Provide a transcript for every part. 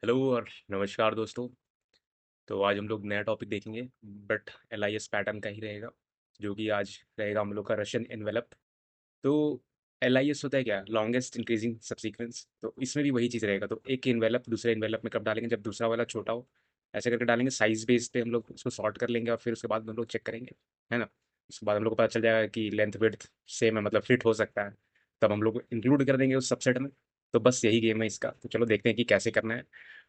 Hello और नमस्कार दोस्तों। तो आज हम लोग नया टॉपिक देखेंगे, बट एलआईएस पैटर्न का ही रहेगा, जो कि आज रहेगा हम लोग का रशियन एनवेलप। तो एलआईएस होता है क्या, लॉन्गेस्ट इंक्रीजिंग सबसीक्वेंस। तो इसमें भी वही चीज़ रहेगा। तो एक इन्वेलप दूसरे इन्वेलप में कब डालेंगे, जब दूसरा वाला छोटा हो। ऐसे करके डालेंगे, साइज बेस पे हम लोग उसको सॉर्ट कर लेंगे और फिर उसके बाद हम लोग चेक करेंगे, है ना। उसके बाद हम लोग को पता चल जाएगा कि लेंथ विड्थ सेम है, मतलब फिट हो सकता है। तब हम लोग इंक्लूड कर देंगे उस सबसेट में। तो बस यही गेम है इसका। तो चलो देखते हैं कि कैसे करना है।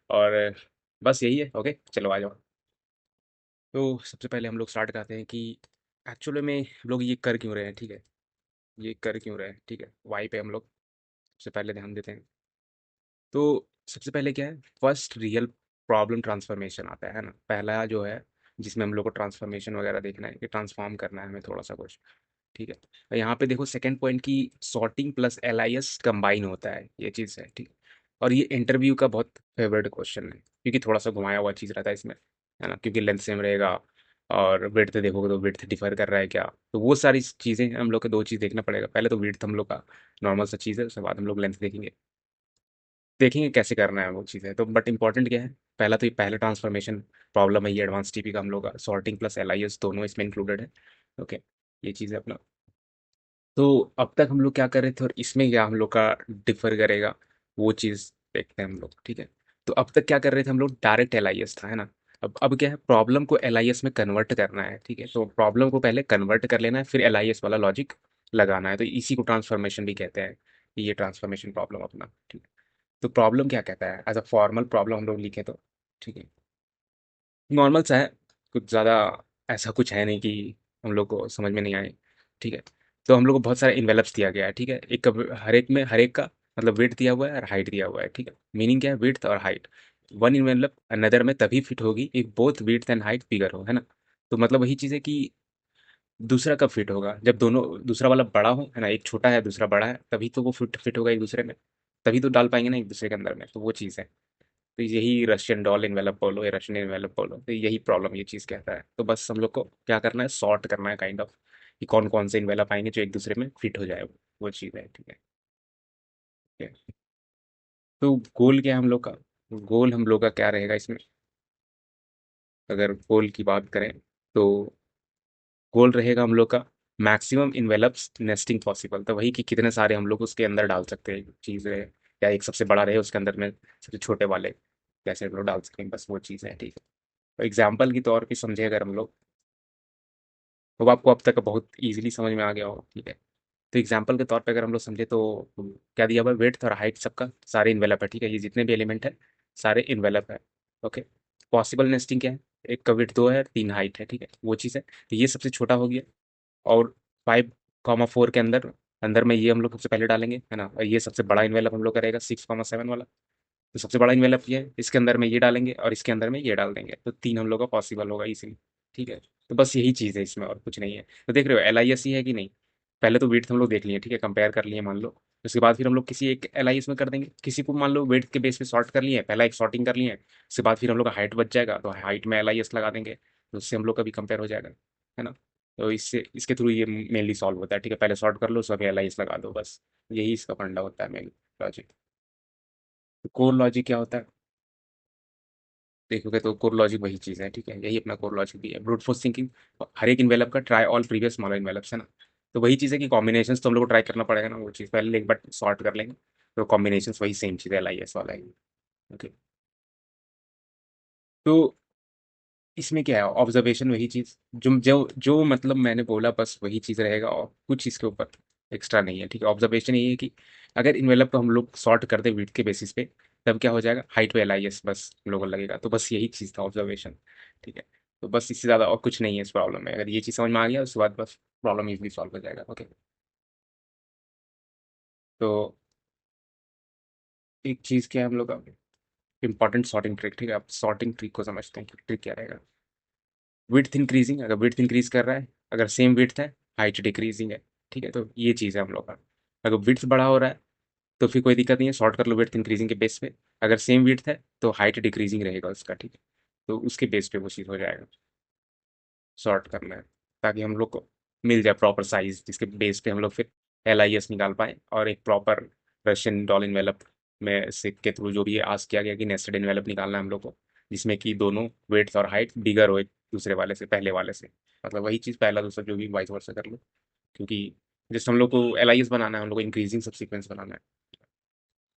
और बस यही है। ओके, चलो आ जाओ। तो सबसे पहले हम लोग स्टार्ट करते हैं कि एक्चुअली में हम लोग ये कर क्यों रहे हैं, ठीक है। ये कर क्यों रहे हैं, ठीक है। वाई पे हम लोग सबसे पहले ध्यान देते हैं। तो सबसे पहले क्या है, फर्स्ट रियल प्रॉब्लम ट्रांसफॉर्मेशन आता है ना, पहला जो है, जिसमें हम लोग को ट्रांसफॉर्मेशन वगैरह देखना है कि ट्रांसफॉर्म करना है हमें थोड़ा सा कुछ, ठीक है। और यहाँ पे देखो सेकंड पॉइंट की सॉर्टिंग प्लस एलआईएस कंबाइन होता है, ये चीज़ है, ठीक है। और ये इंटरव्यू का बहुत फेवरेट क्वेश्चन है, क्योंकि थोड़ा सा घुमाया हुआ चीज़ रहता है इसमें, है ना। क्योंकि लेंथ सेम रहेगा और विड्थ देखोगे तो विड्थ डिफर कर रहा है क्या। तो वो सारी चीज़ें हम लोग को दो चीज़ देखना पड़ेगा। पहले तो विड्थ हम लोग का नॉर्मल सा चीज़ है, उसके बाद हम लोग लेंथ देखेंगे। देखेंगे कैसे करना है वो चीज़ है। तो बट इंपॉर्टेंट क्या है, पहला तो ये पहला ट्रांसफॉर्मेशन प्रॉब्लम है, ये एडवांस टीपी का हम लोग का सॉर्टिंग प्लस एलआईएस दोनों इसमें इंक्लूडेड है। ओके, ये चीज़ है अपना। तो अब तक हम लोग क्या कर रहे थे और इसमें क्या हम लोग का डिफर करेगा, वो चीज़ देखते हैं हम लोग, ठीक है। तो अब तक क्या कर रहे थे हम लोग, डायरेक्ट एलआईएस था, है ना। अब क्या है, प्रॉब्लम को एलआईएस में कन्वर्ट करना है, ठीक है। तो प्रॉब्लम को पहले कन्वर्ट कर लेना है, फिर एलआईएस वाला लॉजिक लगाना है। तो इसी को ट्रांसफॉर्मेशन भी कहते हैं, कि ये ट्रांसफॉर्मेशन प्रॉब्लम अपना, ठीक है। तो प्रॉब्लम क्या कहता है, एज अ फॉर्मल प्रॉब्लम हम लोग लिखे तो, ठीक है, नॉर्मल सा है। कुछ ज़्यादा ऐसा कुछ है नहीं कि हम लोग को समझ में नहीं आए, ठीक है। तो हम लोग को बहुत सारे इन्वेलप्स दिया गया है, ठीक है। एक हर एक में, हर एक का मतलब वेट दिया हुआ है और हाइट दिया हुआ है, ठीक है। मीनिंग क्या है, वेट और हाइट। वन इन्वेलप अनदर में तभी फिट होगी if both width and height bigger हो, है ना। तो मतलब वही चीज़ है कि दूसरा कब फिट होगा, जब दोनों, दूसरा वाला बड़ा हो, है ना, एक छोटा है दूसरा बड़ा है, तभी तो वो फिट फिट होगा एक दूसरे में। तभी तो डाल पाएंगे ना एक दूसरे के अंदर में, तो वो चीज़ है। तो यही रशियन डॉल इन्वेलप बोलो या रशियन इन्वेलप बोलो, तो यही प्रॉब्लम ये चीज़ कहता है। तो बस हम लोग को क्या करना है, सॉर्ट करना है काइंड ऑफ, कि कौन कौन से इन्वेलप आएंगे जो एक दूसरे में फिट हो जाए, वो चीज़ है, ठीक है। ठीक है। तो गोल क्या है हम लोग का, गोल हम लोग का क्या रहेगा इसमें, अगर गोल की बात करें तो गोल रहेगा हम लोग का मैक्सिमम इन्वेलप्स नेस्टिंग पॉसिबल। तो वही कि कितने सारे हम लोग उसके अंदर डाल सकते हैं चीज़ें, या एक सबसे बड़ा रहे उसके अंदर में सबसे छोटे वाले कैसे हम लोग डाल सकें, बस वो चीज़ है, ठीक है। तो एग्जाम्पल के तौर पे समझे अगर हम लोग, वो आपको अब तक बहुत ईजिली समझ में आ गया हो, ठीक है। तो एग्जाम्पल के तौर पे अगर हम लोग समझे तो क्या दिया हुआ है, वेट और हाइट सबका सारे इन्वेलप है, ठीक है। ये जितने भी एलिमेंट है सारे इन्वेलप है। ओके, पॉसिबल नेस्टिंग क्या है, एक का वेट 2 है, 3 हाइट है, ठीक है, वो चीज़ है। तो ये सबसे छोटा हो गया। और 5,4 के अंदर अंदर में ये हम लोग सबसे पहले डालेंगे, है ना। और ये सबसे बड़ा इन्वेलप हम लोग का रहेगा 6,7 वाला। तो सबसे बड़ा इन्वेलप ये है, इसके अंदर में ये डालेंगे और इसके अंदर में ये डाल देंगे, तो 3 हम लोग का पॉसिबल होगा इजीली, ठीक है। तो बस यही चीज़ है इसमें, और कुछ नहीं है। तो देख रहे हो एलआईएस ही है कि नहीं। पहले तो वेट हम लोग देख लिए, ठीक है, कंपेयर कर लिए मान लो। उसके बाद फिर हम लोग किसी एक एलआईएस में कर देंगे, किसी को मान लो वेट के बेस पे सॉर्ट कर लिए, पहला एक सॉर्टिंग कर लिए, उसके बाद फिर हम लोग का हाइट बच जाएगा, तो हाइट में एलआईएस लगा देंगे, तो उससे हम लोग का भी कंपेयर हो जाएगा, है ना। तो इससे इसके थ्रू ये मेनली सॉल्व होता है, ठीक है। पहले सॉर्ट कर लो, उसका फिर एलआईएस लगा दो, बस यही इसका फंडा होता है मेन लॉजिक। तो कोर लॉजिक क्या होता है, देखोगे तो कोर लॉजिक वही चीज़ है, ठीक है। यही अपना कोर लॉजिक भी है, ब्रूट फोर्स थिंकिंग। हर एक इन्वेलप का try all previous smaller envelopes, है ना। तो वही चीज़ है कि कॉम्बिनेशन तो हम लोग को ट्राई करना पड़ेगा ना, वो चीज़ पहले एक बार सॉर्ट कर लेंगे, तो कॉम्बिनेशन वही सेम चीज़ है, एल वाला है। ओके, तो इसमें क्या है, ऑब्जर्वेशन वही चीज़, जो जो जो मतलब मैंने बोला, बस वही चीज़ रहेगा और कुछ इसके ऊपर एक्स्ट्रा नहीं है, ठीक है। ऑब्जर्वेशन यही है कि अगर इन्वेलप को हम लोग सॉर्ट कर दे विड्थ के बेसिस पे, तब क्या हो जाएगा, हाइट पे एलआईएस बस हम लोगों को लगेगा। तो बस यही चीज़ था ऑब्जर्वेशन, ठीक है। तो बस इससे ज़्यादा और कुछ नहीं है इस प्रॉब्लम में। अगर ये चीज़ समझ में आ गया उसके बाद बस प्रॉब्लम इजीली सॉल्व हो जाएगा। ओके, तो एक चीज़ क्या है हम लोग का इंपॉर्टेंट सॉर्टिंग ट्रिक, ठीक है। आप सॉर्टिंग ट्रिक को समझते हैं कि ट्रिक क्या रहेगा। विड्थ इंक्रीजिंग, अगर विड्थ इंक्रीज कर रहा है, अगर सेम विड्थ है, हाइट डिक्रीजिंग है, ठीक है। तो ये चीज़ है हम लोग का। अगर विड्थ बड़ा हो रहा है तो फिर कोई दिक्कत नहीं है, शॉर्ट कर लो विड्थ इंक्रीजिंग के बेस पे। अगर सेम विड्थ है तो हाइट डिक्रीजिंग रहेगा उसका, ठीक है। तो उसके बेस पे वो चीज़ हो जाएगा, शॉर्ट करना है, ताकि हम लोग को मिल जाए प्रॉपर साइज, जिसके बेस पे हम लोग फिर एलआईएस निकाल पाए और एक प्रॉपर रशियन डॉल इन्वेलप में से के थ्रू जो भी आज किया गया कि नेस्टेड एनवेलप निकालना है हम लोग को, जिसमें कि दोनों वेट्स और हाइट बिगर हो एक दूसरे वाले से, पहले वाले से। मतलब वही चीज़ पहला दूसरा जो भी वाइस वर्सा कर लो, क्योंकि जैसे हम लोग को एल बनाना है, हम लोग को इंक्रीजिंग सब सीक्वेंस बनाना है।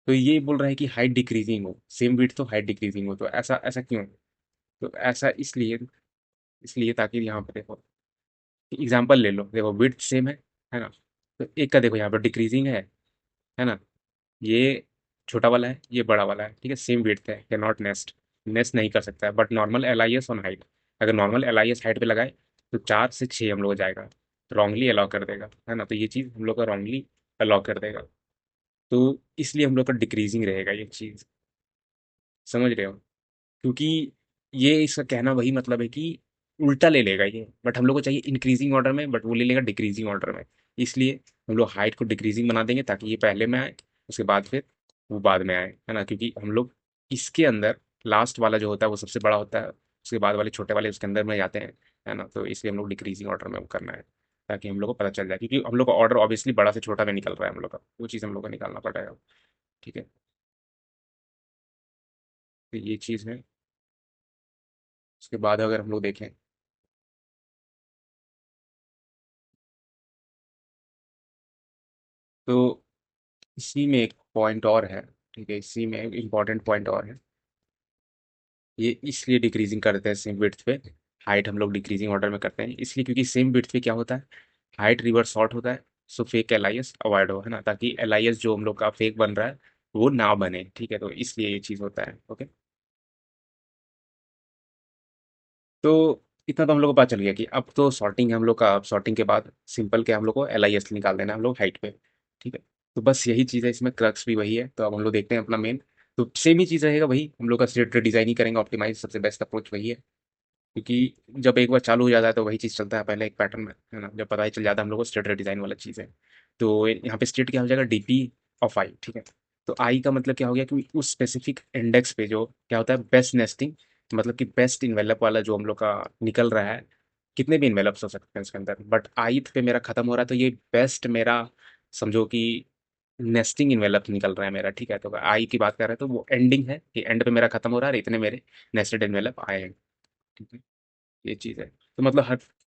तो ये बोल रहा है कि हाइट डिक्रीजिंग हो, सेम विड्थ तो हाइट डिक्रीजिंग हो, तो ऐसा ऐसा क्यों? तो ऐसा इसलिए इसलिए ताकि यहाँ पे देखो एग्जाम्पल ले लो, देखो विड्थ सेम है ना? तो एक का देखो यहाँ पर डिक्रीजिंग है ना? ये छोटा वाला है, ये बड़ा वाला है, ठीक है, सेम विड्थ है, कैन नॉट नेस्ट, नेस्ट नहीं कर सकता है, but normal L I S on height, अगर normal L I S height पे लगाए तो 4 से 6 हम लोग को जाएगा, रॉन्गली अलाउ कर देगा, है ना? तो ये चीज़ हम लोग का रॉन्गली अलाउ कर देगा, तो इसलिए हम लोग का डिक्रीजिंग रहेगा ये चीज़, समझ रहे हो? क्योंकि ये इसका कहना वही मतलब है कि उल्टा ले लेगा ये, बट हम लोग को चाहिए इंक्रीजिंग ऑर्डर में, बट वो ले लेगा डिक्रीजिंग ऑर्डर में। इसलिए हम लोग हाइट को डिक्रीजिंग बना देंगे ताकि ये पहले में आए, उसके बाद फिर वो बाद में आए, है ना? क्योंकि हम लोग इसके अंदर लास्ट वाला जो होता है वो सबसे बड़ा होता है, उसके बाद वाले छोटे वाले उसके अंदर में जाते हैं, है ना? तो इसलिए हम लोग डिक्रीजिंग ऑर्डर में वो करना है, ताकि हम लोग को पता चल जाए, क्योंकि हम लोग का ऑर्डर ऑब्वियसली बड़ा से छोटा में निकल रहा है हम लोग का, वो चीज़ हम लोग को निकालना पड़ेगा। ठीक है, तो ये चीज़ है। उसके बाद अगर हम लोग देखें तो इसी में एक पॉइंट और है, ठीक है, इसी में एक इम्पॉर्टेंट पॉइंट और है, ये इसलिए डिक्रीजिंग करते हैं सेम विड्थ पे, हाइट हम लोग डिक्रीजिंग ऑर्डर में करते हैं इसलिए क्योंकि सेम विड्थ पे क्या होता है, हाइट रिवर्स शॉर्ट होता है, so fake L I S avoid हो, है ना? ताकि एल आई एस जो हम लोग का फेक बन रहा है वो ना बने, ठीक है, तो इसलिए ये चीज़ होता है। ओके, तो इतना तो हम लोग को पता चल गया कि अब तो सॉर्टिंग है हम लोग का, अब सॉर्टिंग के बाद सिंपल के हम लोग को एल आई एस निकाल देना है हम लोग हाइट पे, ठीक है? तो बस यही चीज़ है, इसमें क्रक्स भी वही है, तो अब हम लोग देखते हैं अपना मेन, तो सेम ही चीज़ रहेगा, वही हम लोग का स्टेट डिजाइन ही करेंगे, ऑप्टिमाइज सबसे बेस्ट अप्रोच वही है, क्योंकि जब एक बार चालू हो जाता है तो वही चीज़ चलता है पहले एक पैटर्न में, है ना? जब पता ही चल जाता है हम लोग को स्टेट डिजाइन वाला चीज़ है, तो यहाँ पे स्टेट क्या हो जाएगा, डीपी ऑफ आई, ठीक है? तो आई का मतलब क्या हो गया कि उस स्पेसिफिक इंडेक्स पे जो क्या होता है बेस्ट नेस्टिंग, मतलब कि बेस्ट इन्वेलप वाला जो हम लोग का निकल रहा है, कितने भी इन्वेलप्स हो सकते हैं उसके अंदर, बट आईथ पे मेरा खत्म हो रहा है, तो ये बेस्ट मेरा समझो कि नेस्टिंग इन्वेलप निकल रहा है मेरा, ठीक है? तो आई की बात कर रहे हैं तो वो एंडिंग है कि एंड पे मेरा खत्म हो रहा है और इतने मेरे नेस्टेड इन्वेलप आए हैं, ठीक है? ये चीज़ है, तो मतलब हर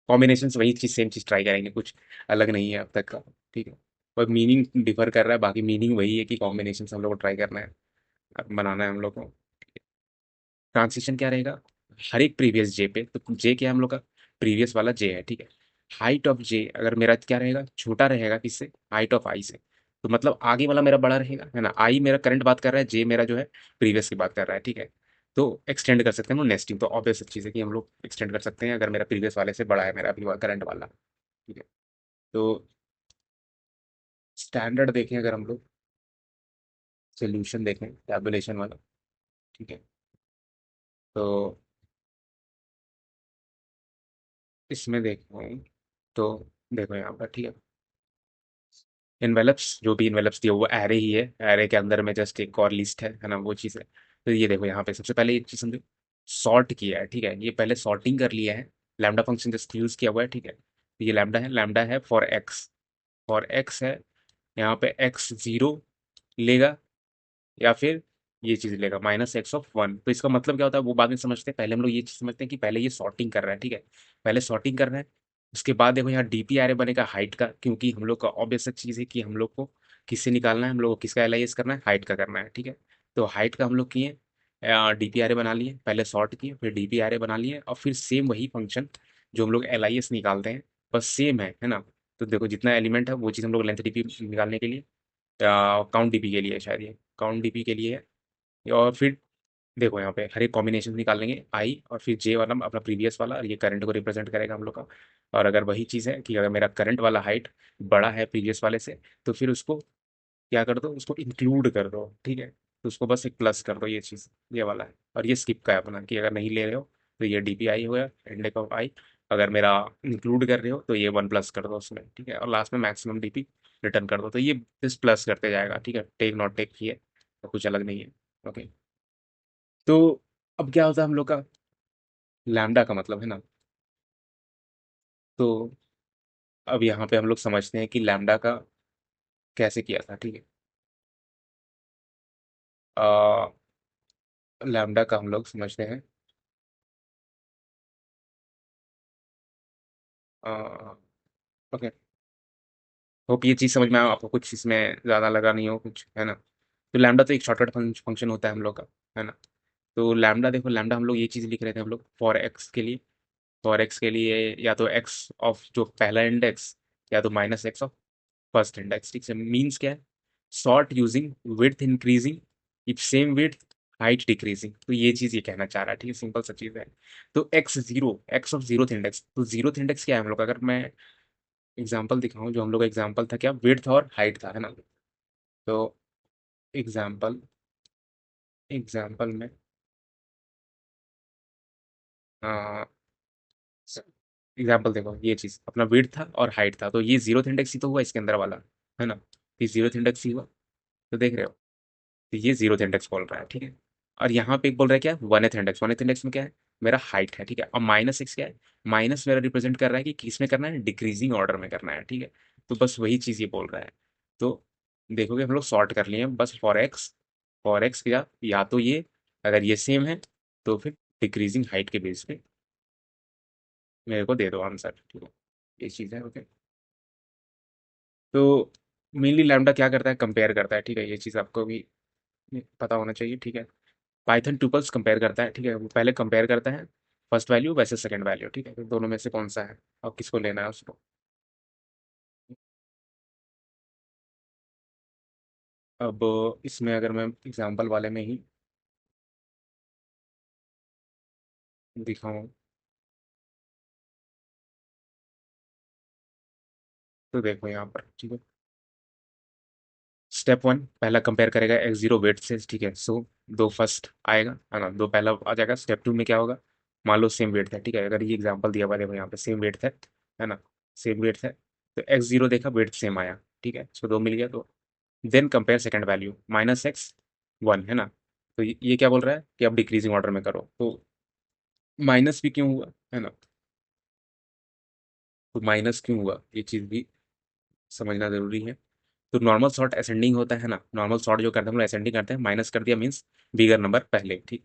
कॉम्बिनेशन से वही चीज़ सेम चीज़ ट्राई करेंगे, कुछ अलग नहीं है अब तक का, ठीक है? और मीनिंग डिफर कर रहा है, बाकी मीनिंग वही है कि कॉम्बिनेशन से हम लोग को ट्राई करना है, बनाना है हम लोग को। ट्रांसिशन क्या रहेगा, हर एक प्रीवियस जे पे, तो जे क्या है हम लोग का, प्रीवियस वाला जे है, ठीक है? हाइट ऑफ जे अगर मेरा क्या रहेगा, छोटा रहेगा किससे, हाइट ऑफ आई से, तो मतलब आगे वाला मेरा बड़ा रहेगा, है ना? आई मेरा करंट बात कर रहा है, जे मेरा जो है प्रीवियस की बात कर रहा है, ठीक है? तो एक्सटेंड कर सकते हैं हम नेस्टिंग, तो ऑब्वियस चीज़ है कि हम लोग एक्सटेंड कर सकते हैं अगर मेरा प्रीवियस वाले से बड़ा है मेरा अभी करंट वाला, ठीक है? तो स्टैंडर्ड देखें अगर हम लोग, सोल्यूशन देखें टैबुलेशन वाला, ठीक है? तो इसमें देखें तो देखो यहाँ पर, ठीक है, इन्वेलप्स जो भी इन्वेलप्स दिए वो एरे ही है, एरे के अंदर में जस्ट एक और लिस्ट है ना? वो चीज़ है। तो ये देखो यहाँ पे सबसे पहले ये चीज़ समझो, सॉर्ट किया है, ठीक है? ये पहले सॉर्टिंग कर लिया है, लैम्डा फंक्शन जस्ट यूज किया हुआ है, ठीक है? तो ये लैम्डा है, लैम्डा है फॉर एक्स है, यहाँ पे एक्स जीरो लेगा, या फिर ये चीज़ लेगा -x(1), तो इसका मतलब क्या होता है वो बाद में समझते हैं, पहले हम लोग ये चीज़ समझते हैं कि पहले ये सॉर्टिंग कर रहा है, ठीक है? पहले सॉर्टिंग कर रहा है, उसके बाद देखो यहाँ डीपी एरे बनेगा हाइट का, क्योंकि हम लोग का ऑब्वियस चीज़ है कि हम लोग को किससे निकालना है, हम लोग को किसका एलाइज करना है, हाइट का करना है, ठीक है? तो हाइट का हम लोग किए, डीपी एरे बना लिए, पहले सॉर्ट किए फिर डीपी एरे बना लिए, और फिर सेम वही फंक्शन जो हम लोग एल निकालते हैं, बस सेम है ना? तो देखो जितना एलिमेंट है वो चीज़ हम लोग लेंथ डीपी निकालने के लिए, काउंट डीपी के लिए, शायद ये काउंट डीपी के लिए है। और फिर देखो यहाँ पे हर एक कॉम्बिनेशन निकाल लेंगे, आई और फिर जे वाला अपना प्रीवियस वाला, और ये करंट को रिप्रेजेंट करेगा हम लोग का। और अगर वही चीज़ है कि अगर मेरा करंट वाला हाइट बड़ा है प्रीवियस वाले से, तो फिर उसको क्या कर दो, उसको इंक्लूड कर दो, ठीक है? तो उसको बस एक प्लस कर दो, ये चीज़ ये वाला है, और ये स्किप का है अपना कि अगर नहीं ले रहे हो तो ये डी पी आई हो गया, इंडेक्स ऑफ आई, अगर मेरा इंक्लूड कर रहे हो तो ये वन प्लस कर दो उसमें, ठीक है? और लास्ट में मैक्सिमम डी पी रिटर्न कर दो, तो ये इस प्लस करते जाएगा, ठीक है? टेक नॉट टेक ही है, तो कुछ अलग नहीं है। ओके, तो अब क्या होता है हम लोग का लैम्डा का मतलब, है ना? तो अब यहाँ पे हम लोग समझते हैं कि लैम्डा का कैसे किया था, ठीक है? लैम्डा का हम लोग समझते हैं। ओके, होप ये चीज़ समझ में आया आपको, कुछ इसमें ज़्यादा लगा नहीं हो कुछ, है ना। तो लैम्डा तो एक शॉर्टकट फंक्शन होता है हम लोग का, है ना। तो लैम्डा देखो, लैम्डा हम लोग ये चीज़ लिख रहे थे हम लोग फॉर एक्स के लिए। फॉर एक्स के लिए या तो एक्स ऑफ जो पहला इंडेक्स, या तो minus x of first index. ठीक है, मीन्स क्या है, sort using width increasing if same width height decreasing. तो ये चीज़ ये कहना चाह रहा है, ठीक है, सिंपल सा चीज़ है। तो x zero, x of zero index, तो जीरो इंडेक्स क्या है हम लोग का? अगर मैं एग्जाम्पल दिखाऊं, जो हम लोग का एग्जाम्पल था क्या, विड्थ और हाइट था, है ना। तो एग्जाम्पल, एग्जाम्पल में एग्जाम्पल देखो, ये चीज अपना विड्थ था और हाइट था, तो ये जीरो इंडेक्स ही तो हुआ इसके अंदर वाला, है ना। ये जीरो इंडेक्स ही हुआ, तो देख रहे हो। तो ये जीरो इंडेक्स बोल रहा है, ठीक है। और यहाँ पे बोल रहा है क्या, वन एथ इंडेक्स। वन एथ इंडेक्स में क्या है, मेरा हाइट है, ठीक है। और माइनस एक्स क्या है, माइनस मेरा रिप्रेजेंट कर रहा है कि किस में करना है, डिक्रीजिंग ऑर्डर में करना है, ठीक है। तो बस वही चीज़ ये बोल रहा है। तो देखोगे हम लोग सॉर्ट कर लिए हैं बस फॉर एक्स क्या, या तो ये, अगर ये सेम है तो फिर डिक्रीजिंग हाइट के बेस पे मेरे को दे दो आंसर, ठीक है। ये चीज़ है, ओके। तो मेनली लैम्डा क्या करता है, कंपेयर करता है, ठीक है। ये चीज़ आपको भी पता होना चाहिए, ठीक है। पाइथन ट्यूपल्स कंपेयर करता है, ठीक है। वो पहले कंपेयर करता है फर्स्ट वैल्यू वैसे सेकंड वैल्यू, ठीक है। तो दोनों में से कौन सा है और किसको लेना है उसको। अब इसमें अगर मैं एग्जांपल वाले में ही दिखाऊं, तो देखो यहाँ पर, ठीक है। स्टेप वन, पहला कंपेयर करेगा एक्स जीरो वेट से, ठीक है। सो दो फर्स्ट आएगा, है ना, दो पहला आ जाएगा। स्टेप टू में क्या होगा, मान लो सेम वेट था, ठीक है। अगर ये एग्जांपल दिया हुआ है, देखो यहाँ पे सेम वेट है ना, सेम वेट है। तो एक्स जीरो देखा, वेट सेम आया, ठीक है। सो दो मिल गया। तो then compare second value minus x one, है ना। तो ये क्या बोल रहा है कि अब डिक्रीजिंग ऑर्डर में करो। तो माइनस भी क्यों हुआ, है ना। तो माइनस क्यों हुआ ये चीज़ भी समझना जरूरी है। तो नॉर्मल सॉर्ट असेंडिंग होता है ना, नॉर्मल सॉर्ट जो करते हैं हम लोग असेंडिंग करते हैं, माइनस कर दिया मीन्स बिगर नंबर पहले, ठीक।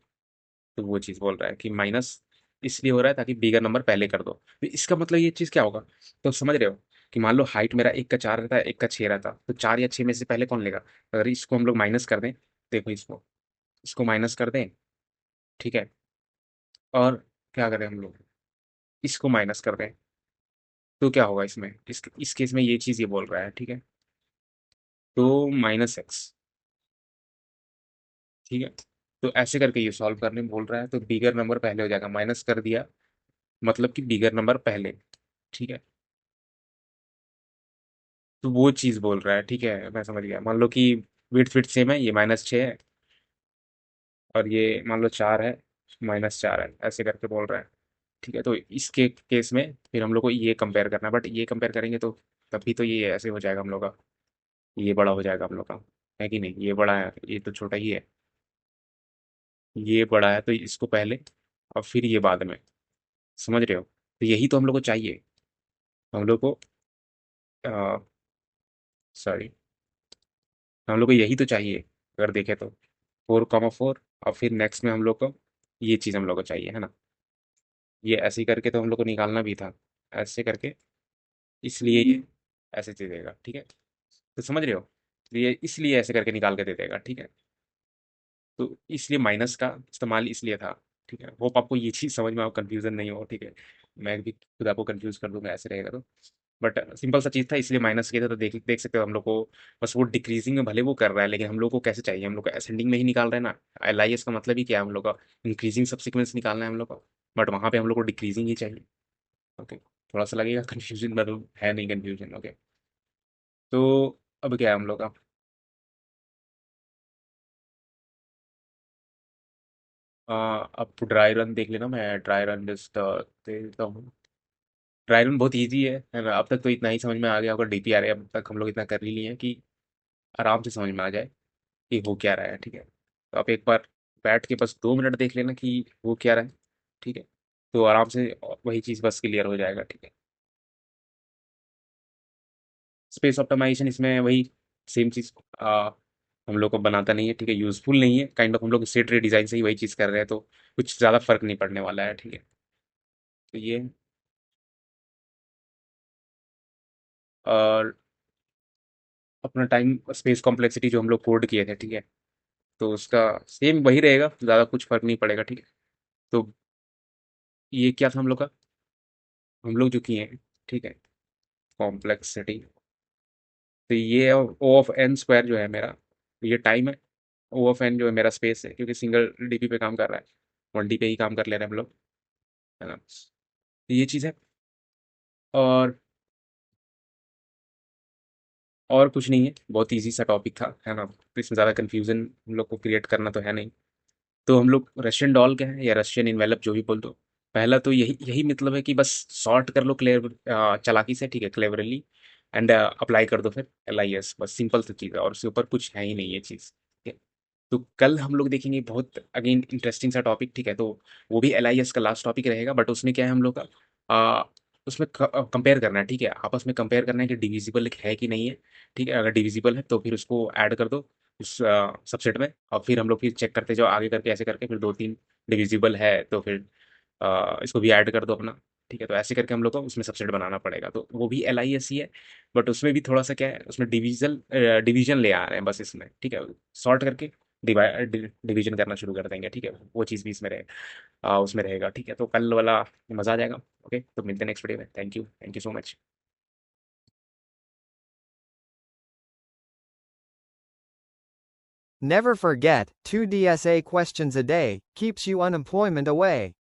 तो वो चीज़ बोल रहा है कि माइनस इसलिए हो रहा है ताकि बिगर नंबर पहले कर दो। तो इसका मतलब ये चीज़ क्या होगा, तो समझ रहे हो कि मान लो हाइट मेरा एक का चार रहता है, एक का छः रहता, तो चार या छः में से पहले कौन लेगा। अगर इसको हम लोग माइनस कर दें, देखो इसको, इसको माइनस कर दें, ठीक है। और क्या करें हम लोग, इसको माइनस कर दें, तो क्या होगा इसमें, इस केस में ये चीज़ ये बोल रहा है, ठीक है। तो माइनस एक्स, ठीक है। तो ऐसे करके ये सॉल्व करने बोल रहा है। तो बिगर नंबर पहले हो जाएगा, माइनस कर दिया मतलब कि बिगर नंबर पहले, ठीक है। तो वो चीज़ बोल रहा है, ठीक है, मैं समझ गया। मान लो कि विड्थ फिट सेम है, ये माइनस छः है और ये मान लो चार है, माइनस चार है, ऐसे करके बोल रहा है, ठीक है। तो इसके केस में फिर हम लोग को ये कंपेयर करना है, बट ये कंपेयर करेंगे तो तभी तो ये ऐसे हो जाएगा हम लोग का, ये बड़ा हो जाएगा हम लोग का, है कि नहीं। ये बड़ा है, ये तो छोटा ही है। ये बड़ा है तो इसको पहले और फिर ये बाद में, समझ रहे हो। तो यही तो हम लोग को चाहिए, हम लोग को सॉरी, हम लोग को यही तो चाहिए अगर देखें तो, फोर कॉमा फोर। और फिर नेक्स्ट में हम लोग को ये चीज़ हम लोग को चाहिए, है ना। ये ऐसे ही करके तो हम लोग को निकालना भी था, ऐसे करके, इसलिए ये ऐसे दे देगा, ठीक है। तो समझ रहे हो, तो ये इसलिए ऐसे करके निकाल के दे देगा, ठीक है। तो इसलिए माइनस का इस्तेमाल इसलिए था, ठीक है। होप आपको ये चीज़ समझ में आओ, कंफ्यूजन नहीं हो, ठीक है। मैं भी खुद आपको कंफ्यूज कर दूंगा ऐसे रहेगा तो। बट सिंपल सा चीज़ था, इसलिए माइनस किया था। तो देख देख सकते हो हम लोग को, बस वो डिक्रीजिंग में भले वो कर रहा है, लेकिन हम लोग को कैसे चाहिए, हम लोग को असेंडिंग में ही निकाल रहे हैं ना। LIS का मतलब ही क्या है, हम लोग का इंक्रीजिंग सब सीक्वेंस निकालना है हम लोग को। बट वहाँ पे हम लोग को डिक्रीजिंग ही चाहिए, ओके। थोड़ा सा लगेगा कन्फ्यूजन, मतलब है नहीं कन्फ्यूजन, ओके। तो अब क्या है हम लोग का, अब ड्राई रन देख लेना। मैं ड्राई रन जस्ट देता हूँ। ड्राई रन बहुत ईजी है ना। अब तक तो इतना ही समझ में आ गया होगा, DPRA अब तक हम लोग इतना कर ही लिए हैं कि आराम से समझ में आ जाए कि हो क्या रहा है, ठीक है। तो आप एक बार बैठ के बस 2 मिनट देख लेना कि वो क्या रहा है, ठीक है। तो आराम से वही चीज़ बस क्लियर हो जाएगा, ठीक है। स्पेस ऑप्टिमाइजेशन इसमें वही सेम चीज़, हम लोग को बनाता नहीं है, ठीक है, यूजफुल नहीं है, काइंड ऑफ हम लोग सेट रे डिजाइन से ही वही चीज़ कर रहे हैं, तो कुछ ज़्यादा फर्क नहीं पड़ने वाला है, ठीक है। तो ये, और अपना टाइम स्पेस कॉम्प्लेक्सिटी जो हम लोग कोड किए थे, ठीक है, तो उसका सेम वही रहेगा, ज़्यादा कुछ फर्क नहीं पड़ेगा, ठीक है। तो ये क्या था हम लोग का, हम लोग जो किए हैं, ठीक है, कॉम्प्लेक्सिटी, तो ये ओ ऑफ एन स्क्वायर जो है मेरा, ये टाइम है, ओ ऑफ एन जो है मेरा स्पेस है, क्योंकि सिंगल डीपी पे काम कर रहा है, 1D पे ही काम कर ले रहे हैं हम लोग, है ना। तो ये चीज़ है, और और कुछ नहीं है, बहुत इजी सा टॉपिक था, है ना, तो इसमें ज़्यादा कन्फ्यूजन हम लोग को क्रिएट करना तो है नहीं। तो हम लोग रशियन डॉल क्या है, या रशियन इन्वेलप जो भी बोल दो, पहला तो यही यही मतलब है कि बस सॉर्ट कर लो क्लेवर, चालाकी से, ठीक है, क्लेवरली, एंड अप्लाई कर दो फिर LIS, बस सिंपल सी चीज़ है, और उसके ऊपर कुछ है ही नहीं ये चीज़, ठीक है। तो कल हम लोग देखेंगे बहुत अगेन इंटरेस्टिंग सा टॉपिक, ठीक है, तो वो भी LIS का लास्ट टॉपिक रहेगा, बट उसमें क्या है हम लोग का, आ, उसमें कंपेयर करना है, ठीक है, आपस में कंपेयर करना है कि डिविजिबल है कि नहीं है, ठीक है, अगर डिविजिबल है तो फिर उसको ऐड कर दो उस सबसेट में, और फिर हम लोग फिर चेक करते जाओ आगे करके, ऐसे करके फिर दो तीन डिविजिबल है तो फिर इसको भी ऐड कर दो अपना, ठीक है, तो ऐसे करके हम लोग को उसमें सबसेट बनाना पड़ेगा, तो वो भी LIS ही है, बट उसमें भी थोड़ा सा क्या है, उसमें डिवीजन ले आ रहे हैं बस इसमें, ठीक है, सॉर्ट करके डिवीजन करना शुरू कर देंगे, ठीक है, वो चीज़ भी इसमें उसमें रहेगा, ठीक है, तो कल वाला मज़ा आ जाएगा। ओके, तो मिलते हैं नेक्स्ट वीडियो में, thank you so much. Never forget, 2 DSA questions a day keeps you unemployment away.